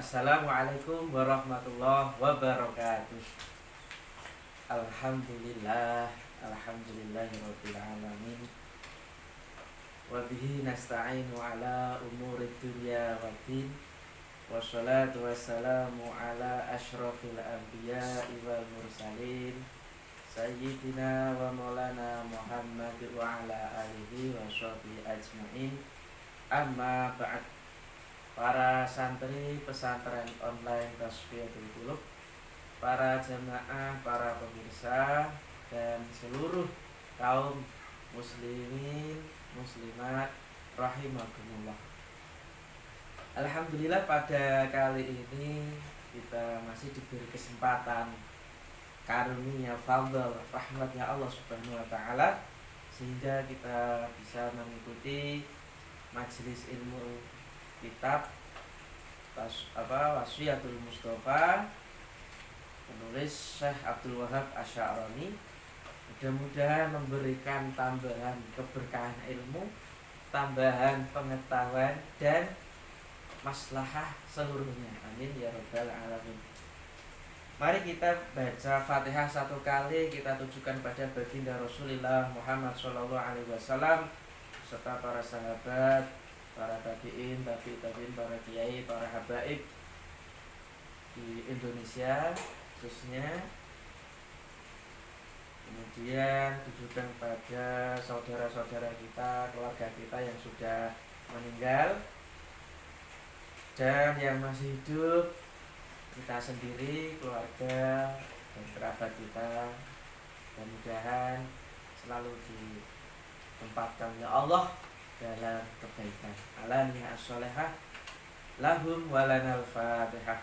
Assalamualaikum warahmatullahi wabarakatuh. Alhamdulillah, alhamdulillahirabbil alamin. Wa bihi nasta'inu ala umuri dunya waddin. Wassalatu wassalamu ala asyrafil anbiya'i wal mursalin sayyidina wa maulana Muhammad wa ala alihi wa sahbihi ajmain. Amma ba'd. Para santri pesantren online Tasfiyatul Qulub, para jamaah, para pemirsa, dan seluruh kaum muslimin, muslimat rahimakumullah. Alhamdulillah pada kali ini kita masih diberi kesempatan karunia fadl rahmatnya Allah Subhanahu wa taala sehingga kita bisa mengikuti majelis ilmu kitab Wasiyatul Mustafa penulis Syekh Abdul Wahab Asy'arani. Mudah-mudahan memberikan tambahan keberkahan ilmu, tambahan pengetahuan dan maslahah seluruhnya. Amin ya rabbal alamin. Mari kita baca Fatihah satu kali, kita tujukan pada baginda Rasulullah Muhammad SAW serta para sahabat, para tabi'in, tabi'in, para kiai, para habaib di Indonesia khususnya. Kemudian tujukan pada saudara-saudara kita, keluarga kita yang sudah meninggal dan yang masih hidup, kita sendiri, keluarga dan kerabat kita. Mudah-mudahan selalu ditempatkan ya Allah dalam kebaikan. Alaniyah as-sholihah lahum walanal fatihah.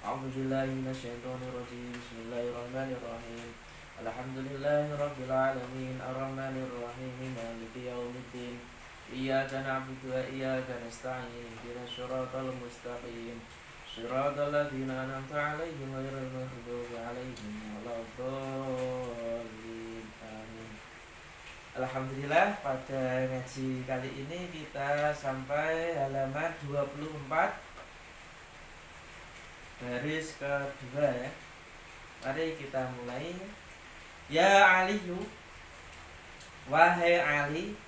A'udzubillahi minasyaitonirrajim. Bismillahirrahmanirrahim. Alhamdulillahirabbil alamin arrahmanirrahim maliki yaumiddin. Iyyaka na'budu wa iyyaka nasta'in. Ihdinas siratal mustaqim. Shiratal ladzina an'amta 'alaihim ghairil maghdubi 'alaihim waladdallin. Alhamdulillah pada ngaji kali ini kita sampai halaman 24 baris kedua ya. Mari kita mulai. Ya Aliyu, wahai Ali,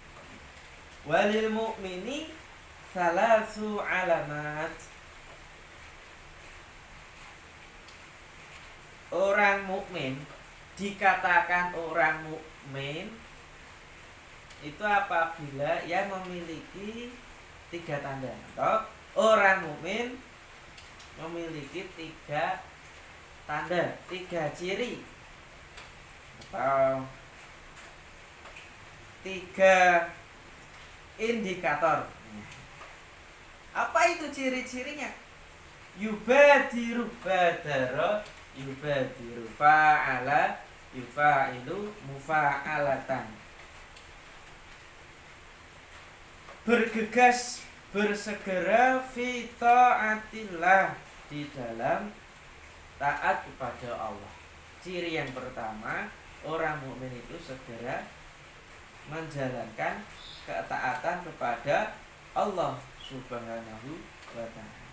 walil mu'mini salasu alamat. Orang mukmin dikatakan orang mukmin itu apabila ia memiliki 3 tanda. Atau orang mukmin memiliki 3 tanda, 3 ciri atau 3 indikator. Apa itu ciri-cirinya? Yubadiru badara, yubadiru fa'ala, yufa'ilu mufa'alatan. Bergegas, bersegera fi ta'atillah, di dalam taat kepada Allah. Ciri yang pertama, orang mukmin itu segera menjalankan ketaatan kepada Allah Subhanahu wa ta'ala.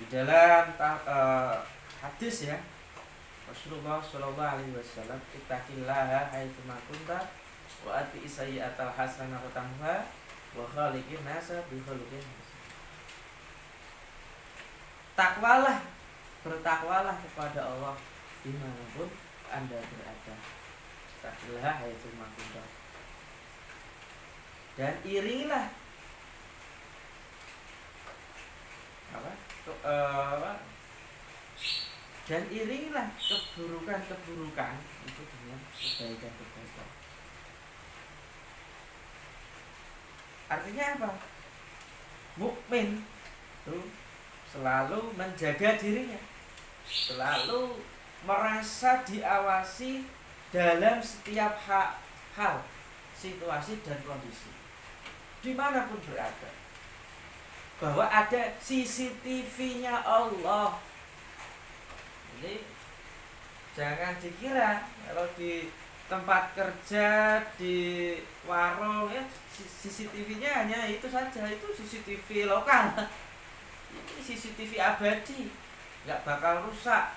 Di dalam hadis ya, Rasulullah sallallahu alaihi wasallam, ittaqillaha haitsu ma kunta wa ati sayyi'atal hasanata tamha wa khaliqin nasa bi khuluqin hasan. Takwalah, bertakwalah kepada Allah dimanapun Anda berada. Ittaqillaha haitsu ma kunta. Dan irilah dan iringilah keburukan-keburukan itu dengan kebaikan-kebaikan. Artinya apa? Mukmin itu selalu menjaga dirinya, selalu merasa diawasi dalam setiap hal, situasi dan kondisi, dimanapun berada, bahwa ada CCTV-nya Allah. Jadi jangan dikira kalau di tempat kerja, di warung ya, CCTV-nya hanya itu saja, itu CCTV lokal. Ini CCTV abadi, nggak bakal rusak.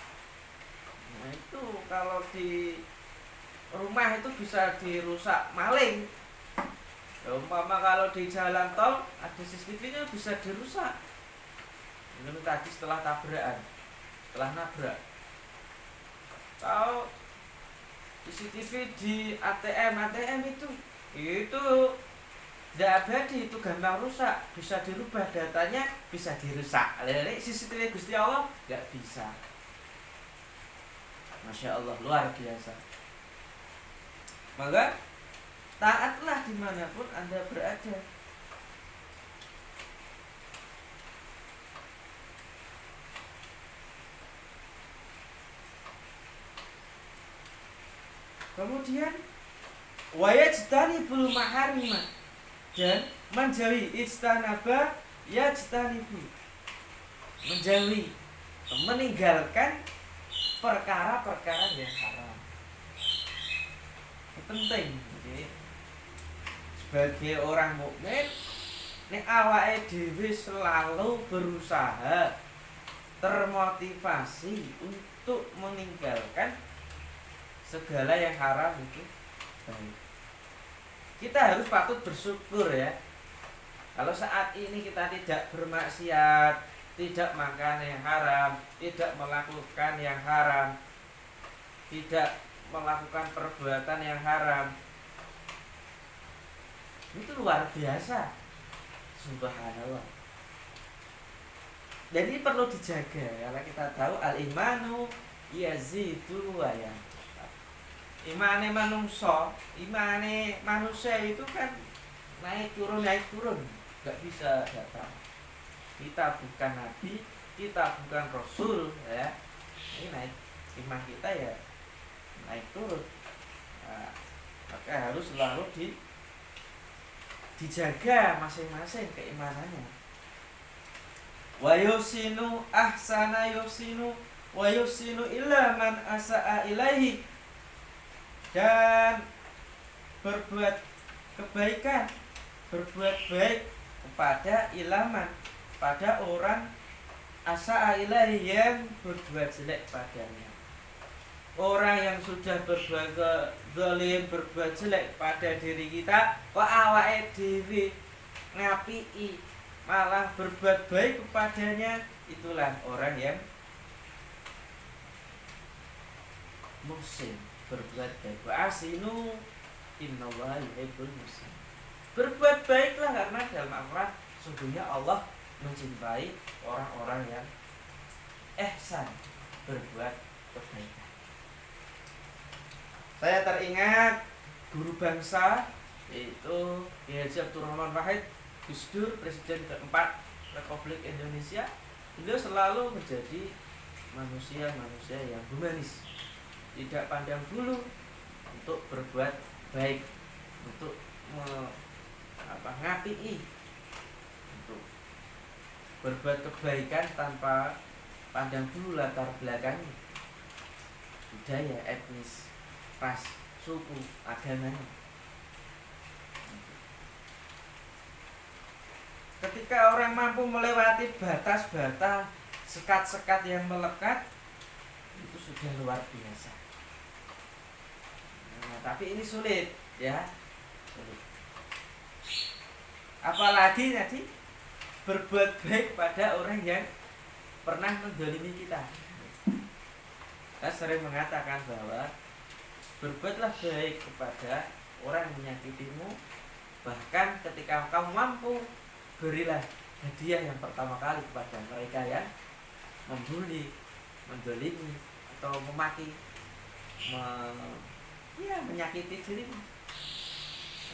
Nah itu kalau di rumah itu bisa dirusak maling. Umpama kalau di jalan tol ada CCTV-nya bisa dirusak. Ini tadi setelah tabrakan, setelah nabrak. Kalau CCTV di ATM itu tidak abadi, itu gampang rusak, bisa dirubah datanya, bisa dirusak. Lele CCTV Gusti Allah nggak bisa. Masya Allah, luar biasa. Maka taatlah dimanapun Anda berada. Kemudian wayajtanibul maharima, dan menjauhi ijtanaba yajtanibu, menjauhi, meninggalkan perkara-perkara yang haram. Ini penting. Jadi, sebagai orang mukmin, nek awake dhewe selalu berusaha, termotivasi untuk meninggalkan segala yang haram itu baik. Kita harus patut bersyukur ya. Kalau saat ini kita tidak bermaksiat, tidak makan yang haram, tidak melakukan yang haram, tidak melakukan perbuatan yang haram, itu luar biasa. Subhanallah. Jadi perlu dijaga, karena kita tahu al-imanu yazidu wa yanqus. Imane manusia itu kan naik turun, nggak bisa datang. Kita bukan nabi, kita bukan rasul, ya. Ini naik iman kita ya naik turun. Nah, maka harus selalu dijaga masing-masing keimanannya. Wa yusinu ahsana yusinu wa yusinu illa man asa'a ilaihi, dan berbuat kebaikan, berbuat baik kepada ilaman, pada orang asa'a ilaihi, yang berbuat jelek padanya. Orang yang sudah berbuat zalim, berbuat jelek pada diri kita, kok awake dhewe ngapiki malah berbuat baik kepadanya, itulah orang yang muhsin, berbuat baik. Wa asinu innallaha yuhibbul muhsin. Berbuat baiklah, karena dalam Al-Qur'an sungguhnya Allah mencintai orang-orang yang ihsan, berbuat kebaikan. Saya teringat guru bangsa, yaitu Kiai Haji Abdul Rahman Wahid, Gus Dur, Presiden keempat Republik Indonesia. Beliau selalu menjadi manusia yang humanis, tidak pandang bulu untuk berbuat baik, untuk ngapii, untuk berbuat kebaikan tanpa pandang bulu latar belakang budaya, etnis, ras, suku, agamanya. Ketika orang mampu melewati batas-batas, sekat-sekat yang melekat, itu sudah luar biasa. Nah, tapi ini sulit, ya. Sulit. Apalagi tadi berbuat baik pada orang yang pernah menzalimi kita. Kita sering mengatakan bahwa berbuatlah baik kepada orang yang menyakitimu, bahkan ketika kamu mampu, berilah hadiah yang pertama kali kepada mereka yang membuli, menzalimi, atau memaki, menyakiti dirimu.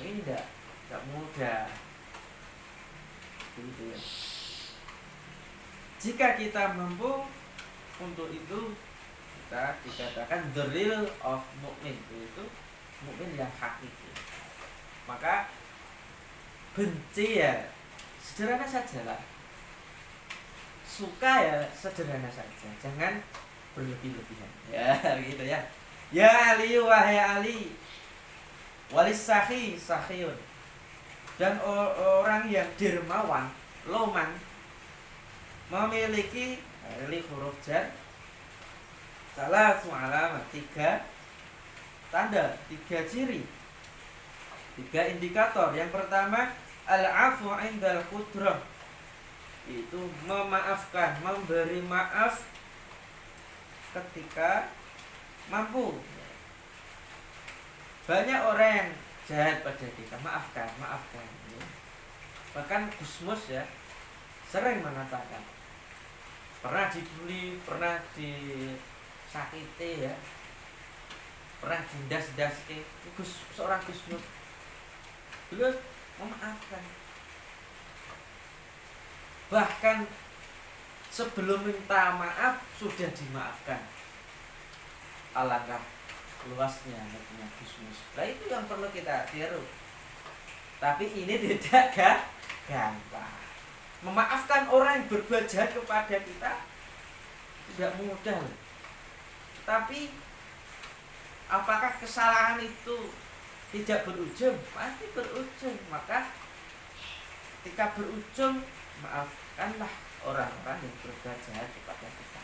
Ini tidak mudah. Gitu ya. Jika kita mampu untuk itu, kita dikatakan the real of mukmin, itu mukmin yang hakiki. Maka benci ya sederhana sajalah, suka ya sederhana saja, jangan berlebih-lebihan, ya gitu ya. Ya Ali, wahai Ali, walis sahiyun, dan orang yang dermawan, loman, memiliki huruf jar salah alamat, 3 tanda, 3 ciri, 3 indikator. Yang pertama, al-afu indal qudrah, itu memaafkan, memberi maaf ketika mampu. Banyak orang yang jahat pada kita, maafkan ya. Bahkan Gusmus ya sering mengatakan pernah dibully, pernah disakiti ya, pernah dindas-das seorang Gusmus, beliau memaafkan. Bahkan sebelum minta maaf sudah dimaafkan. Alangkah luasnya hatinya Gusmus. Nah itu yang perlu kita tiru. Tapi ini tidak gampang. Memaafkan orang yang berbuat jahat kepada kita tidak mudah. Tapi apakah kesalahan itu tidak berujung? Pasti berujung. Maka ketika berujung, maafkanlah orang-orang yang berbuat jahat kepada kita.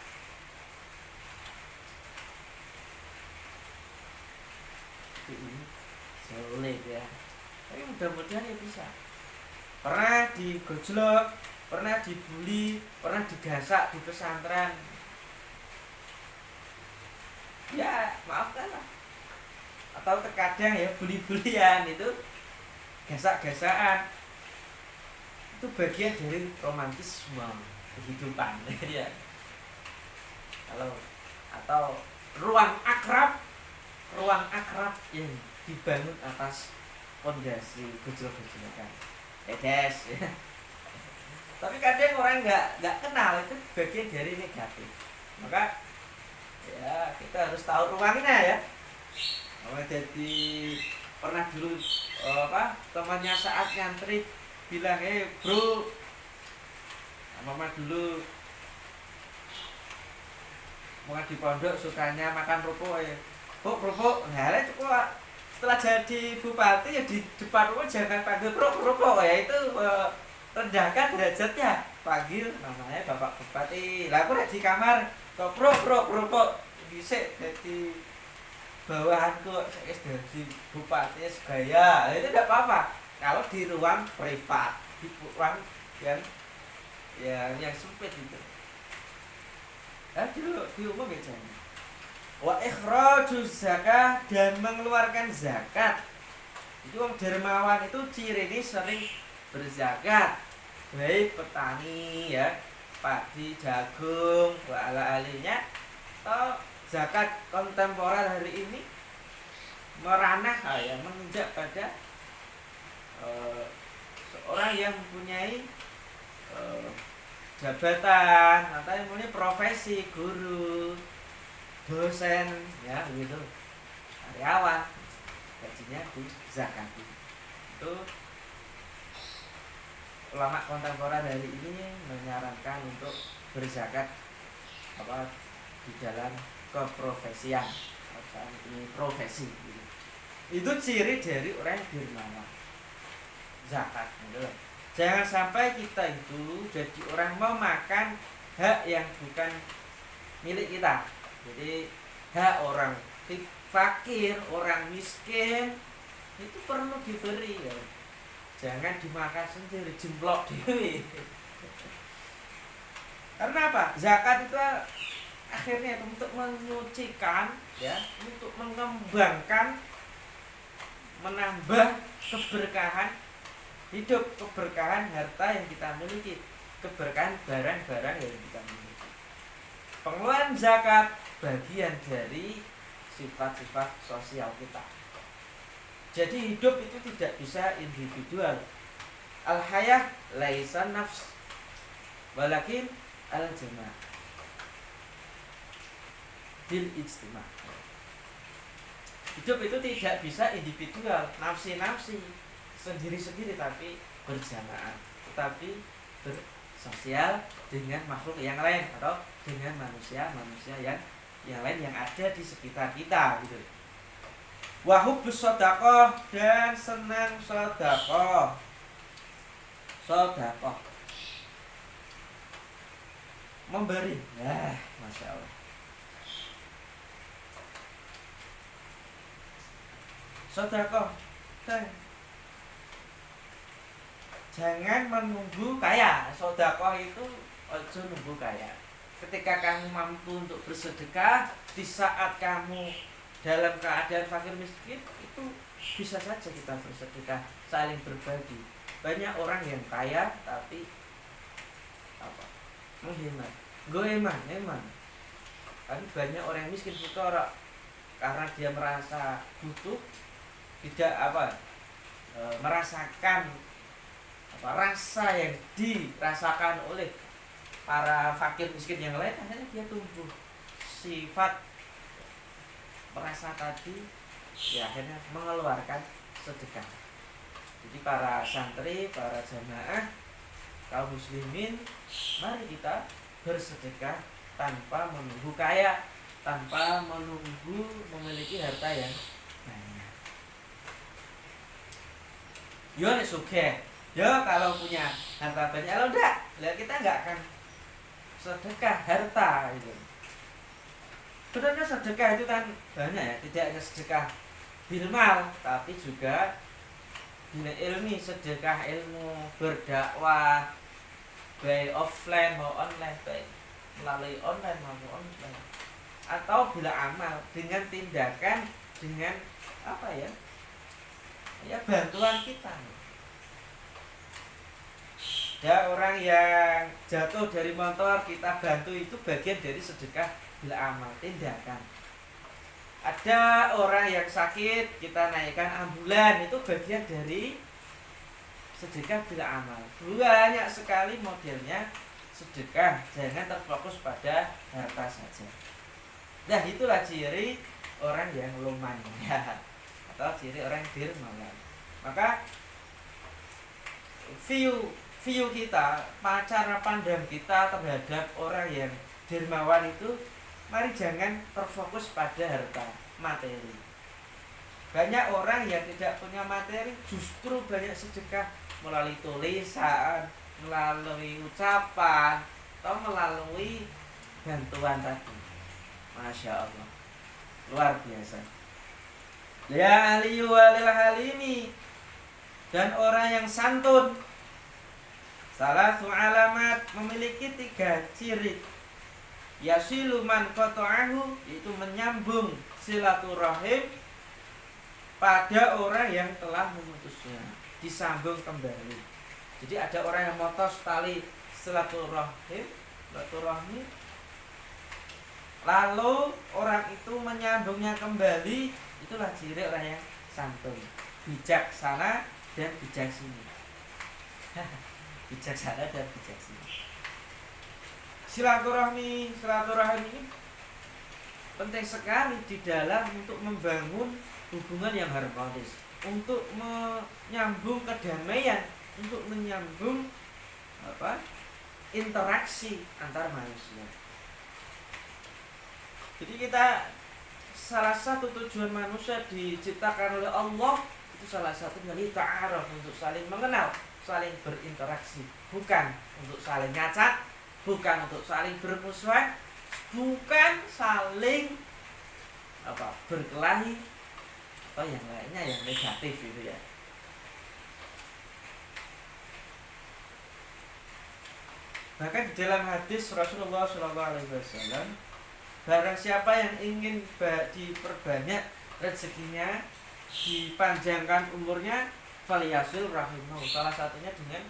Ini sulit ya, tapi mudah-mudahan ya bisa. Pernah digojlok, pernah dibully, pernah digasak di pesantren, ya maafkanlah. Atau terkadang ya bully-bulian itu, gasak-gasakan, itu bagian dari romantisme kehidupan ya. Atau ruang akrab yang dibangun atas fondasi gojlok-gojlokan. Guys ya. Tapi kadang orang nggak kenal, itu bagian dari negatif. Maka ya kita harus tahu ruangnya ya. Jadi pernah dulu temannya saat nyantri bilang, bro, mama dulu mau di pondok sukanya makan kerupuk ya. Kerupuk, nah cukup setelah jadi bupati ya di depan rumah jangan panggil kerupuk ya, itu rendahkan derajatnya, panggil namanya bapak bupati. Lah aku di kamar kok kerupuk dhisik jadi bawahanku jadi bupati segaya. Itu tidak apa-apa kalau di ruang privat, di ruang yang sempit itu. Di umum ya jangan. Wa ikhrajuz zakah, dan mengeluarkan zakat. Itu orang dermawan itu ciri ini sering berzakat. Baik petani ya, padi, jagung, ala-alinya. Atau zakat kontemporer hari ini meranah ya, menginjak pada seorang yang mempunyai jabatan atau yang mempunyai profesi, guru, dosen ya gitu, karyawan, gajinya dizakati. Itu ulama kontemporer hari ini menyarankan untuk berzakat di dalam keprofesian. Ini profesi gitu. Itu ciri dari orang yang dermawan, zakat gitu. Jangan sampai kita itu jadi orang memakan hak yang bukan milik kita. Jadi hak orang fakir, orang miskin itu perlu diberi ya. Jangan dimakan sendiri, jemplok dewe. Karena apa? Zakat itu akhirnya untuk menyucikan ya, untuk mengembangkan, menambah keberkahan hidup, keberkahan harta yang kita miliki, keberkahan barang-barang yang kita miliki. Pengeluaran zakat bagian dari sifat-sifat sosial kita. Jadi hidup itu tidak bisa individual. Al-hayah laisa nafs, walakin al-jama' bil ijtima'. Hidup itu tidak bisa individual, nafsi-nafsi, sendiri-sendiri, tapi berjamaah, tetapi bersosial dengan makhluk yang lain atau dengan manusia yang yang lain yang ada di sekitar kita gitu. Wa hubbus shadaqah, dan senang sedekah. Sedekah memberi. Nah, Masya Allah. Sedekah. Jangan menunggu kaya. Sedekah itu ojo nunggu kaya. Ketika kamu mampu untuk bersedekah, di saat kamu dalam keadaan fakir miskin, itu bisa saja kita bersedekah, saling berbagi. Banyak orang yang kaya tapi apa? Menghemat. Eman. Tapi banyak orang yang miskin fukara karena dia merasa butuh, tidak merasakan rasa yang dirasakan oleh para fakir miskin yang lain, akhirnya dia tumbuh sifat merasa tadi, ya akhirnya mengeluarkan sedekah. Jadi para santri, para jamaah, kaum muslimin, mari kita bersedekah tanpa menunggu kaya, tanpa menunggu memiliki harta yang banyak. Yo nek sugih, yo kalau punya harta banyak, kalau enggak, kita enggak akan sedekah harta itu. Sebenarnya sedekah itu kan banyak ya, tidak hanya sedekah bilmal, tapi juga bila ilmi, sedekah ilmu, berdakwah, baik offline maupun online, baik melalui online maupun offline, atau bila amal dengan tindakan, dengan bantuan kita. Ada orang yang jatuh dari motor, kita bantu, itu bagian dari sedekah bila amal, tindakan. Ada orang yang sakit, kita naikkan ambulan, itu bagian dari sedekah bila amal. Banyak sekali modelnya sedekah, jangan terfokus pada harta saja. Nah, itulah ciri orang yang luman ya, atau ciri orang yang dermawan. Maka view kita, cara pandang kita terhadap orang yang dermawan itu, mari jangan terfokus pada harta materi. Banyak orang yang tidak punya materi justru banyak sedekah melalui tulisan, melalui ucapan, atau melalui bantuan tadi. Masya Allah, luar biasa. Ya aliyu walil halimi, dan orang yang santun. Salatu alamat, memiliki 3 ciri. Yasilu man qata'ahu, yaitu menyambung silaturahim pada orang yang telah memutusnya, disambung kembali. Jadi ada orang yang motos tali silaturahmi, lalu orang itu menyambungnya kembali, itulah ciri orang yang santun, bijaksana dan bijaksini. Bijaksana dan bijaksana. Silaturahmi ini penting sekali di dalam untuk membangun hubungan yang harmonis, untuk menyambung kedamaian, untuk menyambung interaksi antar manusia. Jadi kita, salah satu tujuan manusia diciptakan oleh Allah itu salah satunya lita'aruf, untuk saling mengenal, saling berinteraksi, bukan untuk saling ngacat, bukan untuk saling bermusuhan, bukan saling berkelahi atau yang lainnya yang negatif itu ya. Bahkan di dalam hadis Rasulullah SAW, barang siapa yang ingin diperbanyak rezekinya, dipanjangkan umurnya, faliyasil rahimahu, salah satunya dengan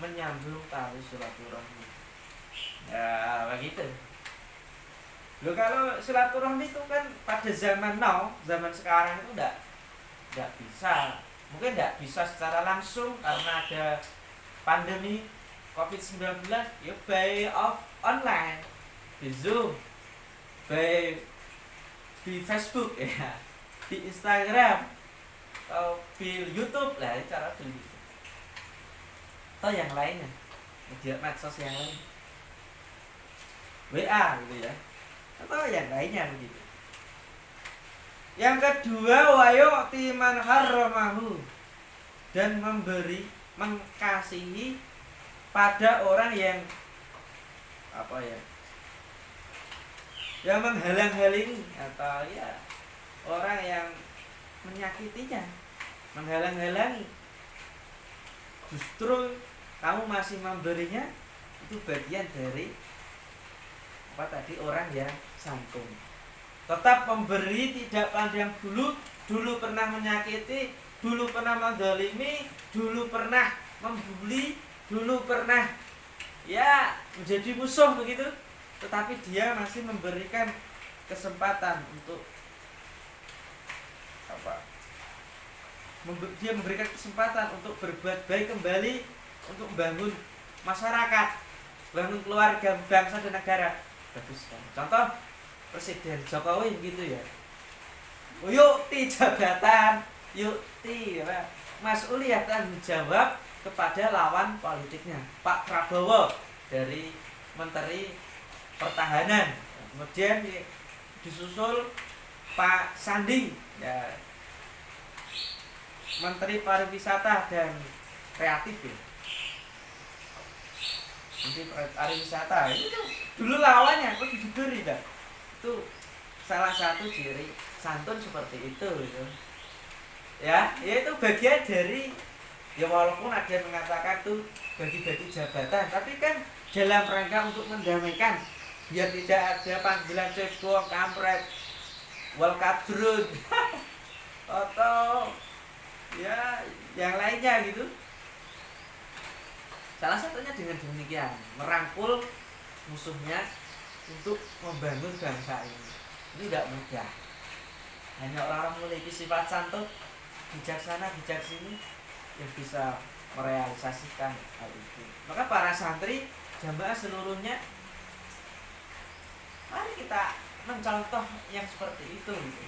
menyambung tali silaturahmi. Ya begitu. Loh, kalau silaturahmi itu kan pada zaman sekarang itu enggak bisa. Mungkin enggak bisa secara langsung karena ada pandemi COVID-19, ya by online, di Zoom, di Facebook ya, di Instagram, atau di YouTube lah, cara dulu. Atau yang lainnya, media medsos yang lain, WA gitu ya. atau yang lainnya begitu. Yang kedua, wa yu'ti man harramahu, dan memberi, mengasihi pada orang yang apa ya, yang menghalang-halangi atau ya orang yang menyakitinya, menghalang-halangi. Justru kamu masih memberinya, itu bagian dari apa tadi, orang yang santun. Tetap memberi, tidak pandang bulu. Dulu pernah menyakiti, dulu pernah menzalimi, dulu pernah membuli, dulu pernah ya menjadi musuh begitu, tetapi dia masih memberikan kesempatan untuk apa? Dia memberikan kesempatan untuk berbuat baik kembali, untuk membangun masyarakat, bangun keluarga, bangsa dan negara. Bagus kan? Contoh Presiden Jokowi gitu ya. Yukti jabatan, yukti ya, mas'uliyah, tanggung jawab kepada lawan politiknya. Pak Prabowo dari Menteri Pertahanan, kemudian disusul Pak Sandi ya, Menteri Pariwisata dan Kreatif ya. Menteri Pariwisata itu dulu lawannya kok diberi dah. Itu salah satu ciri santun seperti itu gitu. Ya itu bagian dari, ya walaupun ada yang mengatakan tuh bagi-bagi jabatan, tapi kan dalam rangka untuk mendamaikan, biar tidak ada panggilan cebong, kampret, wal kadrun atau ya yang lainnya gitu. Salah satunya dengan demikian, merangkul musuhnya untuk membangun bangsa ini. Ini tidak mudah. Hanya orang-orang memiliki sifat santun, bijaksana, bijaksini yang bisa merealisasikan hal itu. Maka para santri, jamaah seluruhnya, mari kita mencontoh yang seperti itu gitu.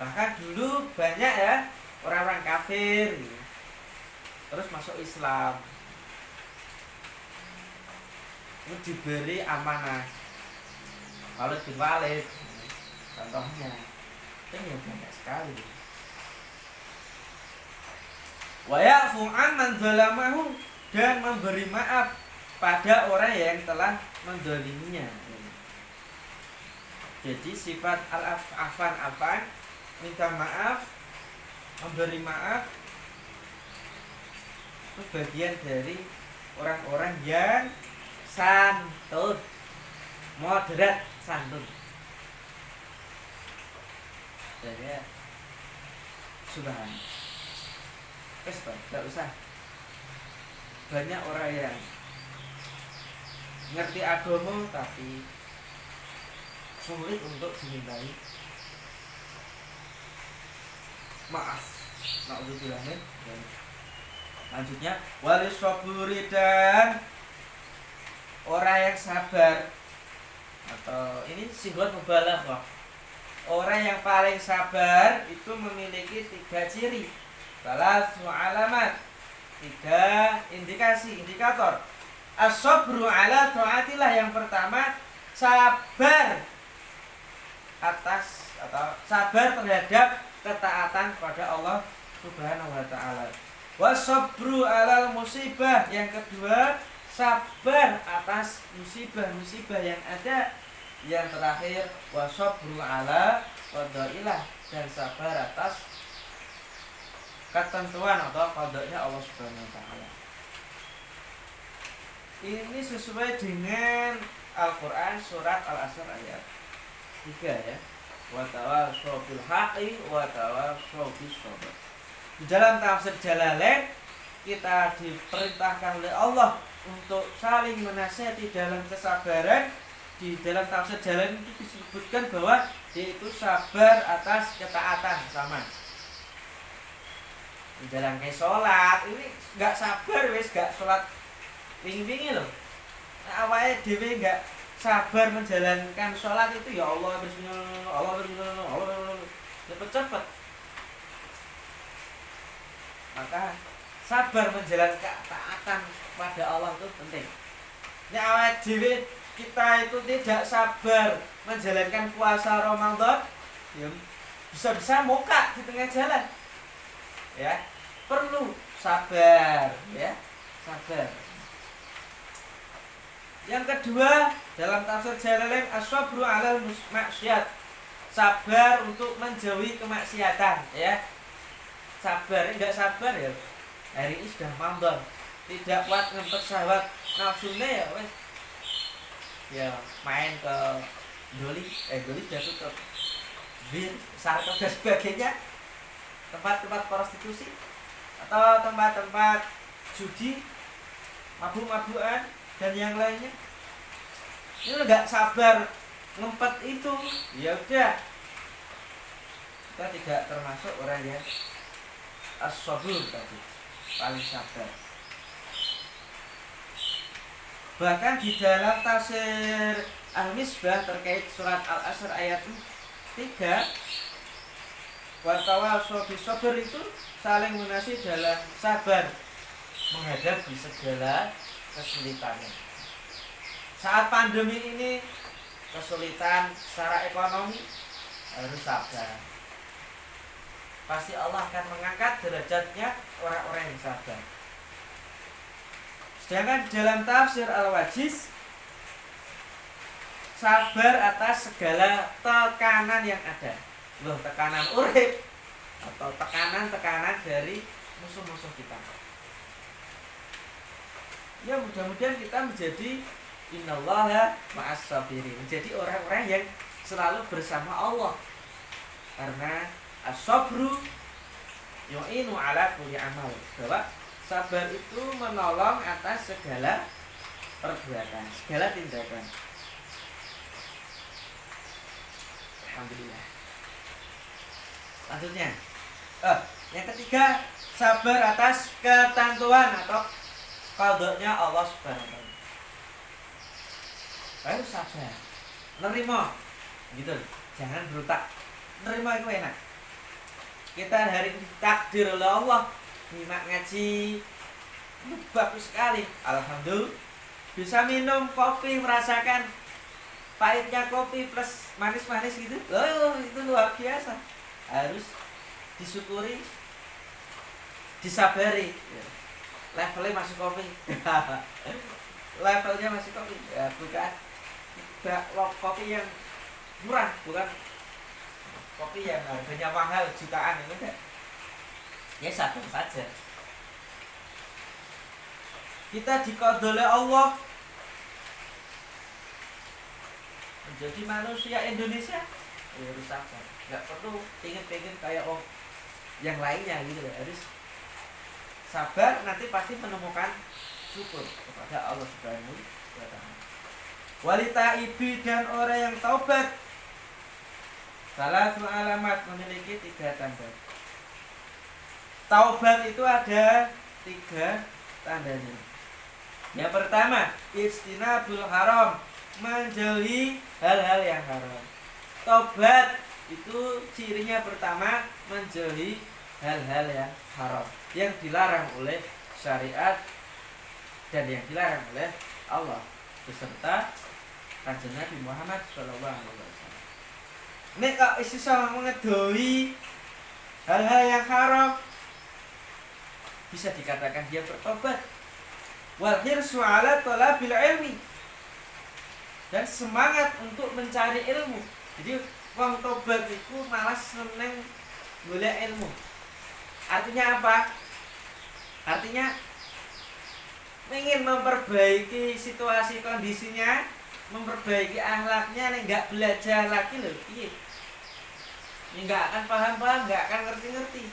Bahkan dulu banyak ya orang-orang kafir gitu, terus masuk Islam, itu diberi amanah. Kalau bin Walid contohnya, itu ya banyak sekali. Wa ya'fu amman dzalamahu, dan memberi maaf pada orang yang telah menzaliminya. Jadi sifat al-afan, minta maaf, memberi maaf, itu bagian dari orang-orang yang santun, moderat santun. Jadi subhanallah, tidak usah. Banyak orang yang ngerti agama tapi sulit untuk dimintai maaf. Na'udzubillah min. Lanjutnya, walis saburi, dan orang yang sabar, atau ini sifat mubalaghah. Orang yang paling sabar itu memiliki 3 ciri, salasu alamat, 3 indikator. As-sabru ala ta'atillah, yang pertama sabar atas atau sabar terhadap ketaatan kepada Allah Subhanahu wa taala. Wasabru alal musibah, yang kedua sabar atas musibah-musibah yang ada. Yang terakhir wasabru ala qadailah, dan sabar atas ketentuan atau qadanya Allah Subhanahu wa taala. Ini sesuai dengan Al-Qur'an surat Al-Asr ayat 3 ya. Wa tawassaw bil haqqi wa tawassaw bis sabr. Di dalam tafsir Jalalain kita diperintahkan oleh Allah untuk saling menasihati dalam kesabaran. Di dalam tafsir Jalalain itu disebutkan bahwa yaitu sabar atas ketaatan sama. Di dalam kayak sholat ini nggak sabar wes, nggak sholat wingi-wingi loh. Nah, awalnya dewe nggak sabar menjalankan sholat itu, ya Allah bismillah, Allah bismillah, Allah cepet-cepet. Maka sabar menjalankan ketaatan pada Allah itu penting. Ini awal dewe kita itu tidak sabar menjalankan puasa Ramadan, ya bisa-bisa moka di tengah jalan. Ya, perlu sabar, ya, sabar. Yang kedua, dalam tafsir Jalalain, as-sabru 'alal maksiat. Sabar untuk menjauhi kemaksiatan, ya. Sabar, enggak sabar ya. Hari ini sudah Ramadan, tidak kuat ngempet syahwat nafsunya ya wes. Ya, main ke doli sudah tutup. Bir, sarkos dan sebagainya. Tempat-tempat prostitusi atau tempat-tempat judi, mabuk-mabukan dan yang lainnya. Ini enggak sabar ngempet itu, ya udah, kita tidak termasuk orang yang as-sabur tadi, paling sabar. Bahkan di dalam tafsir Al-Misbah terkait surat Al-Asr ayat 3, wa tawassaw bis sabr itu saling menasih dalam sabar menghadapi segala kesulitannya. Saat pandemi ini kesulitan secara ekonomi, harus sabar. Pasti Allah akan mengangkat derajatnya orang-orang yang sabar. Sedangkan dalam tafsir Al-Wajiz, sabar atas segala tekanan yang ada. Loh, tekanan urip atau tekanan-tekanan dari musuh-musuh kita. Ya, mudah-mudahan kita menjadi innallaha ma'as sabirin, menjadi orang-orang yang selalu bersama Allah. Karena as-sabru yu'inu ala kulli amal. Bahwa sabar itu menolong atas segala perbuatan, segala tindakan. Alhamdulillah. Lanjutnya, yang ketiga, sabar atas ketentuan atau qadanya Allah Subhanahu wa taala. Harus sabar, nerima, gitu. Jangan berutak. Nerima itu enak. Kita hari ini takdir oleh Allah, nyimak ngaji, bagus sekali. Alhamdulillah, bisa minum kopi, merasakan pahitnya kopi plus manis-manis gitu. Oh, itu luar biasa. Harus disyukuri, disabari. Levelnya masih kopi. Levelnya masih kopi. Ya, bukan kopi yang murah, bukan kopi yang harganya mahal jutaan, itu enggak. Ya sabar saja. Kita diqadha oleh Allah menjadi manusia Indonesia, ya harus sabar. Enggak perlu pengen kayak yang lainnya gitu ya. Harus sabar, nanti pasti menemukan syukur kepada Allah Subhanahu wa taala. Walita ibi dan orang yang taubat, salah satu alamat memiliki 3 tanda. Taubat itu ada 3 tandanya. Yang pertama, ijtinabul haram, menjauhi hal-hal yang haram. Taubat itu cirinya pertama, menjauhi hal-hal yang haram, yang dilarang oleh syariat dan yang dilarang oleh Allah beserta Kanjeng Nabi Muhammad sallallahu alaihi wasallam. Nek kok iso mengedoi hal-hal yang haram, bisa dikatakan dia bertobat. Wal hirsu ala talabil ilmi, dan semangat untuk mencari ilmu. Jadi wong tobat itu malas seneng golek ilmu. Artinya apa? Artinya ingin memperbaiki situasi kondisinya, memperbaiki akhlaknya, nek enggak belajar lagi loh, piye? Enggak akan paham-paham, enggak akan ngerti-ngerti.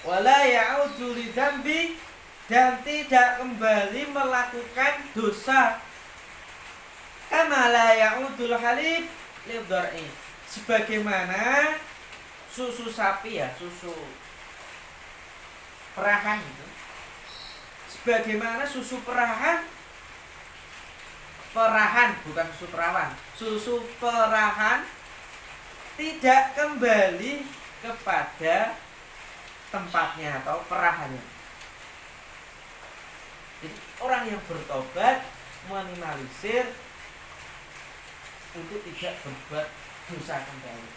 Wala ya'udu li dzambi, dan tidak kembali melakukan dosa. Kama la ya'udul halib li dhar'i, sebagaimana susu sapi, ya, susu perahan itu. Sebagaimana susu perahan bukan susu perawan. Susu perahan tidak kembali kepada tempatnya atau perahannya. Jadi orang yang bertobat meminimalisir untuk tidak berbuat dosa kembali.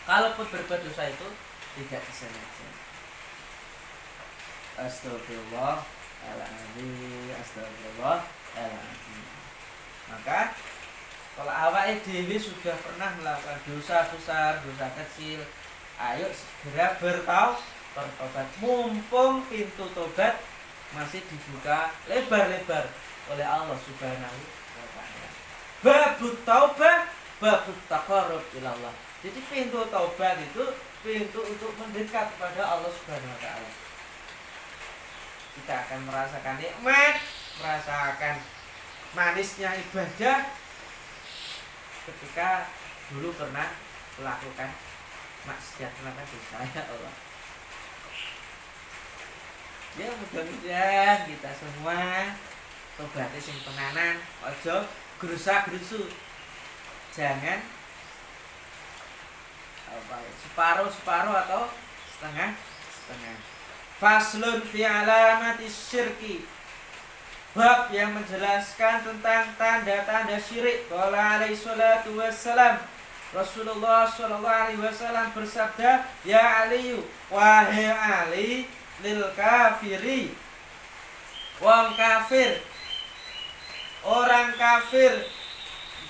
Kalaupun berbuat dosa itu tidak disengaja. Astagfirullahaladzim, astagfirullahaladzim. Maka kalau awake dhewe sudah pernah melakukan dosa besar, dosa kecil, ayo segera bertobat. Mumpung pintu tobat masih dibuka lebar-lebar oleh Allah Subhanahu wa taala. Babut taubah, babut taqarrub ilallah. Jadi pintu taubat itu pintu untuk mendekat kepada Allah Subhanahu wa taala. Kita akan merasakan nikmat, merasakan manisnya ibadah ketika dulu pernah melakukan maksiat, melakukan dosa, ya Allah. Ya mudah-mudahan kita semua tobatnya sing tenanan, ojo gerusa-gerusu. Jangan separuh atau setengah. Faslun fi alamati syirki. Bab yang menjelaskan tentang tanda-tanda syirik. Qala alaihi salatu wassalam, Rasulullah sallallahu alaihi wasallam bersabda, "Ya Ali, wahai Ali, lil kafiri, wong kafir, orang kafir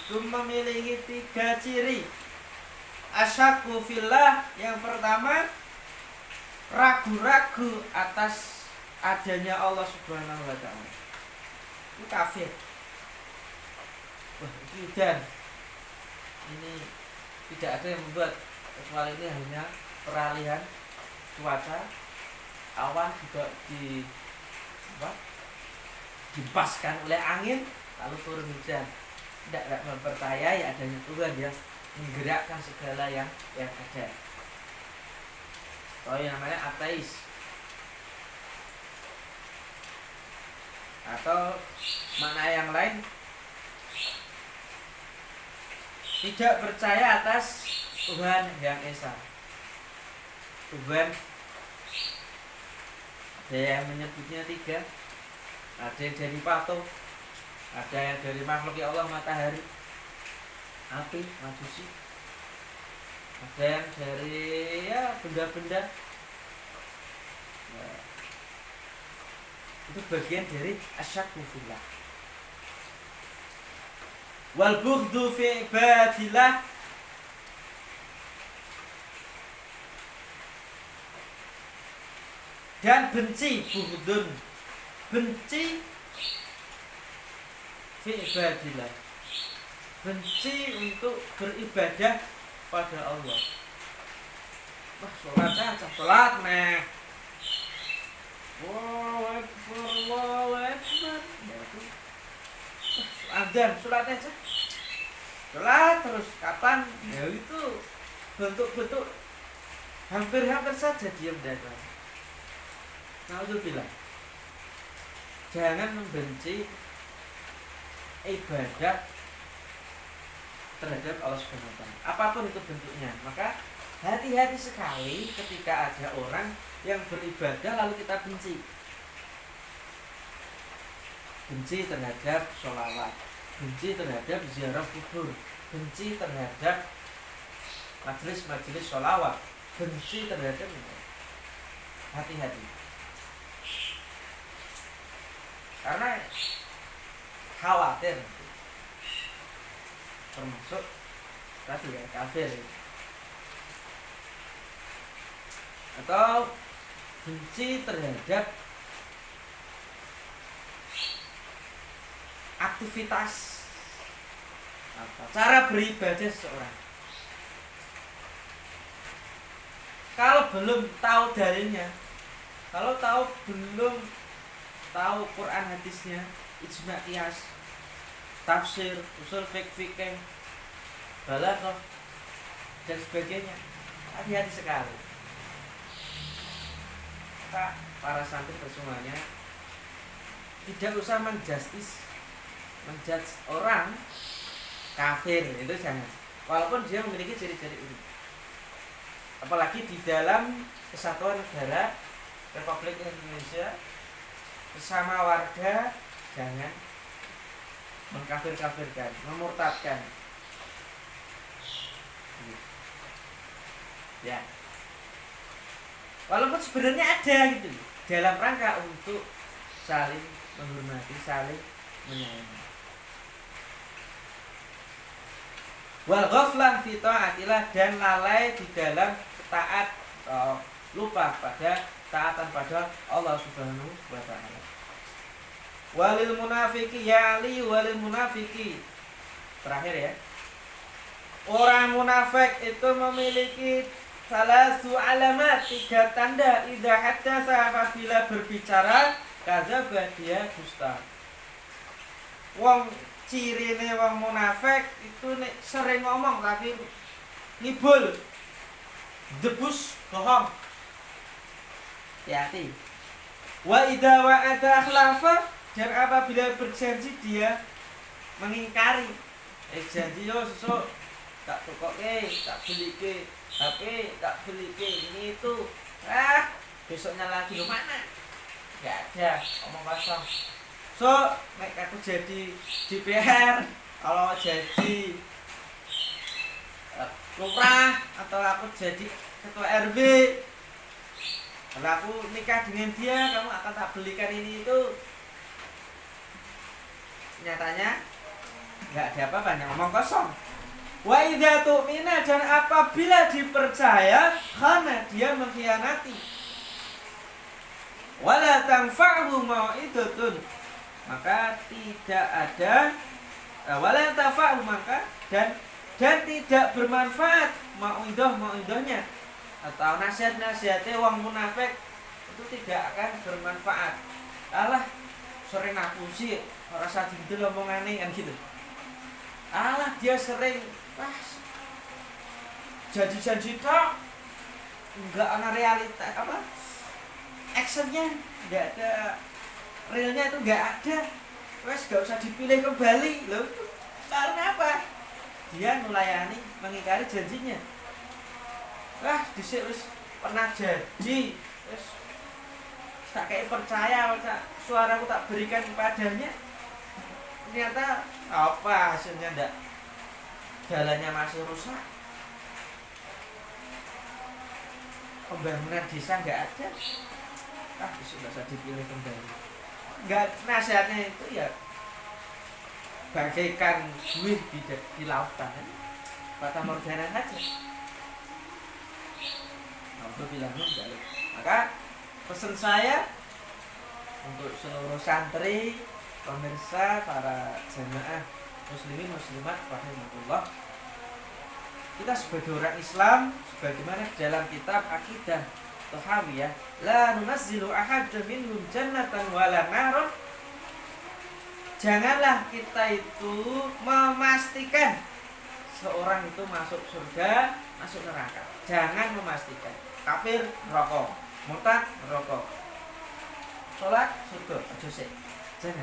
itu memiliki 3 ciri. Asyakku fillah, yang pertama ragu-ragu atas adanya Allah Subhanahu wa taala. Itu kafir. Wah, ini dan ini tidak ada yang membuat, kecuali ini hanya peralihan cuaca, awan juga dipaskan oleh angin lalu turun hujan. Tidak mempercayai adanya Tuhan yang menggerakkan segala yang ada. Oh, yang namanya ateis. Atau makna yang lain, tidak percaya atas Tuhan yang Esa. Tuhan ada yang menyebutnya 3. Ada yang dari patung, ada yang dari makhluk ya Allah, matahari, api, majusi, ada yang dari benda-benda. Nah, itu bagian dari asyakku fillah. Wal bughdhu fi ibadillah, dan benci, bughdun, benci fi ibadillah, benci untuk beribadah pada Allah. Wah, sholat meh. Allahu Akbar, Allahu Akbar. Adzan, sholat aja. Sholat terus kapan? Ya itu bentuk-bentuk hampir-hampir saja diam dada. Nauzubillah. Jangan membenci ibadah terhadap Allah Subhanahu wa taala, apapun itu bentuknya. Maka hati-hati sekali ketika ada orang yang beribadah lalu kita benci. Benci terhadap sholawat, benci terhadap ziarah kubur, benci terhadap majelis-majelis sholawat, benci terhadap. Hati-hati, karena khawatir termasuk tadi ya kafir. Atau benci terhadap aktivitas cara beribadah seseorang. Kalau belum tahu dalilnya, kalau belum tahu Quran hadisnya, ijma qiyas, tafsir, usul fikih, balaghah dan sebagainya, hati-hati sekali. Para santri semuanya tidak usah menjudge orang kafir, itu jangan, walaupun dia memiliki ciri-ciri ini. Apalagi di dalam kesatuan negara Republik Indonesia bersama warga, jangan mengkafir-kafirkan, memurtadkan. Ya. Walaupun sebenarnya ada gitu dalam rangka untuk saling menghormati, saling menyayangi. Wal ghaflah fi taatillah, dan lalai di dalam taat, lupa pada taatan pada Allah Subhanahu wa taala. Walil munafiki ya'li walil munafiki. Terakhir ya. Orang munafik itu memiliki salasu alamat, 3 tanda. Idza haddatsa, apabila berbicara, kadzaba, dia dusta. Wong cirine wong munafik itu nek sering ngomong tapi ngibul, debus, bohong. Hati-hati. Wa idza wa'ada akhlafa, dan apabila berjanji dia mengingkari. Janji yo sesuk tak tukoke, tak belike HP, tak belike ini itu. Besoknya lagi lo mana? Enggak ada, omong kosong. So, nek aku jadi DPR, kalau jadi lurah, atau aku jadi ketua RW, kalau aku nikah dengan dia, kamu akan tak belikan ini itu. Nyatanya nggak ada apa-apa, ngomong kosong. Wa idza tu'mina, dan apabila dipercaya, khana, dia mengkhianati. Wala tanfa'u mau'idatun, maka tidak ada wala tanfa'u, maka dan tidak bermanfaat mau'idahnya, atau nasihat-nasihatnya wong munafik itu tidak akan bermanfaat. Alah, sering ngapusi, rasa gitu omongane kan gitu. Alah, dia sering janji-janji tok, enggak ada realita apa, actionnya enggak ada, realnya itu enggak ada. Wes enggak usah dipilih kembali loh. Karena apa? Dia nulayani, mengingkari janjinya. Dhisik wis pernah janji, wis tak kayak percaya, suaraku tak berikan padanya. Ternyata apa hasilnya? Enggak, jalannya masih rusak, pembangunan desa enggak ada. Sudah usah dipilih kembali. Enggak, nasihatnya itu ya bagaikan buih di lautan, fata morgana saja. Maka pesan saya untuk seluruh santri, pemirsa, para jamaah muslimin muslimat rahimahullah, kita sebagai orang Islam, sebagaimana dalam kitab Aqidah Tahawiyah, la nunazzilu ahadun minhum jannatan wala naron, janganlah kita itu memastikan seorang itu masuk surga, masuk neraka. Jangan memastikan. Kafir neraka, murtad neraka, salat surga, aja sik. Jangan.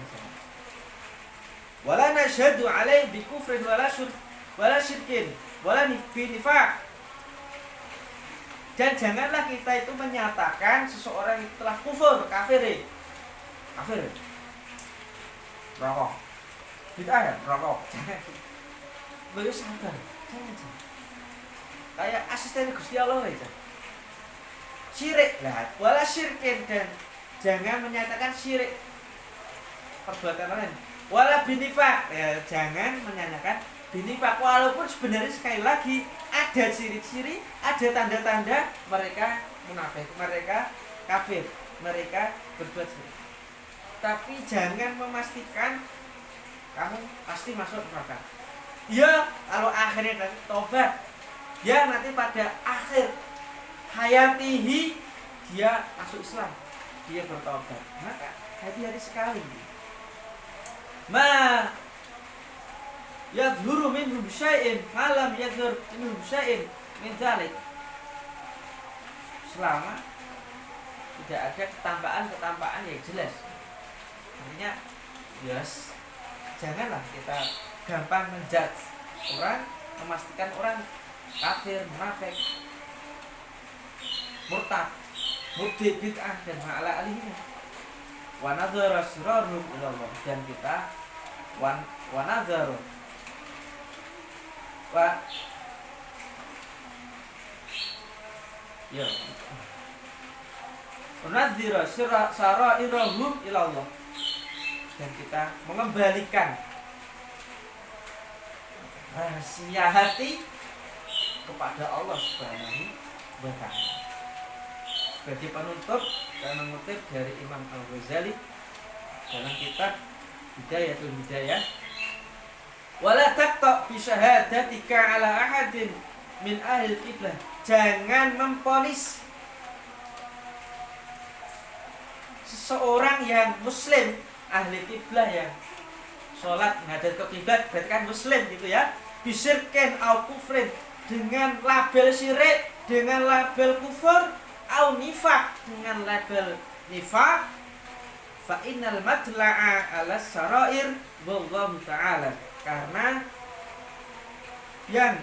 Wala nashhadu alaihi bi kufrin wala syirkin wala nifaq. Dan janganlah kita itu menyatakan seseorang itu telah kufur, kafir. Rokok. Bid'ah ya, rokok. Jangan. Beliau sabar. Jangan. Kayak asisten Gusti Allah aja. Syirik lah, wala syirkin, dan jangan menyatakan syirik perbuatan lain. Wala binifaq, ya, jangan menyatakan binifaq, walaupun sebenarnya sekali lagi ada ciri-ciri, ada tanda-tanda mereka munafik, mereka kafir, mereka berbuat syirik. Tapi jangan memastikan kamu pasti masuk neraka. Ya, kalau akhirnya nanti tobat, ya nanti pada akhir hayatihi dia masuk Islam, dia bertobat, maka hati-hati sekali. Ma yadhuru minhum syai'in malam yadhur minhum syai'in min dzalik, selama tidak ada ketampaan yang jelas. Artinya, yes, janganlah kita gampang menjudge orang, memastikan orang kafir, munafik, murtad, mubtadi', bid'ah, dan ma'ala alihina. Wa nadhara sirarhum ila Allah, dan kita wa nadharu wa ya nadzira sarairahum ilallah, dan kita mengembalikan rahasia hati kepada Allah Subhanahu wa ta'ala. Sebagai penutup, saya mengutip dari Imam Al-Ghazali dalam kitab Hidayatul Hidayah, wala taqta bi syahadatika ala ahadin min ahli qiblah, jangan memponis seseorang yang muslim ahli kiblah yang sholat menghadap ke kiblat, berarti kan muslim gitu ya, bisirken au kufrin, dengan label syirik, dengan label kufur, au nifaq, dengan label nifaq, fa innal matla'a ala sarair wallahu ta'ala, karena yang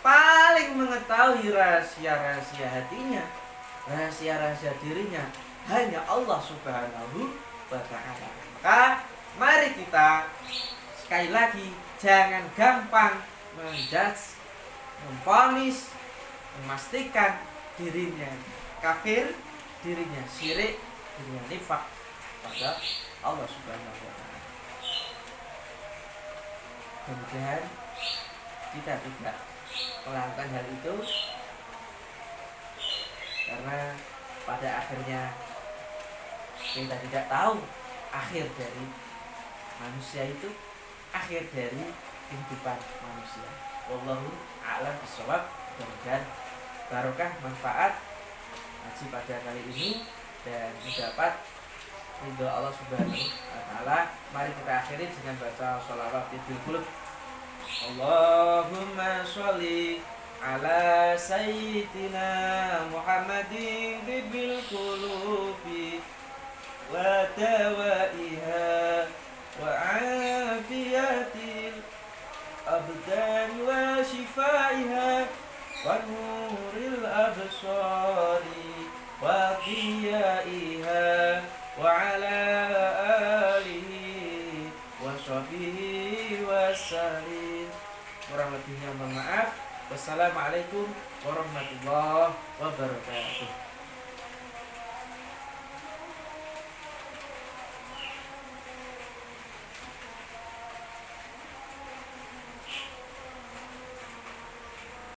paling mengetahui rahasia-rahasia hatinya, rahasia-rahasia dirinya, hanya Allah Subhanahu wa ta'ala. Maka mari kita sekali lagi jangan gampang menjudge, memvonis, memastikan dirinya kafir, dirinya syirik, dirinya nifaq pada Allah Subhanahu wa ta'ala. Kemudian kita tidak melakukan hal itu, karena pada akhirnya kita tidak tahu akhir dari manusia itu, akhir dari kehidupan manusia. Wallahu a'lam bishawab. Mudah-mudahan barokah manfaat ngaji pada kali ini dan mendapat ridho Allah Subhanahu wa ta'ala. Mari kita akhiri dengan baca sholawat Idul Qulub. Allahumma sholli ala sayyidina Muhammadin bil qulubi wa dawaiha wa afiyatil abdan wa shifaiha wa nuril absari wa qiyaiha wa ala alihi wa sahbihi wa sallim. Kurang lebihnya mohon maaf. Wassalamualaikum warahmatullahi wabarakatuh.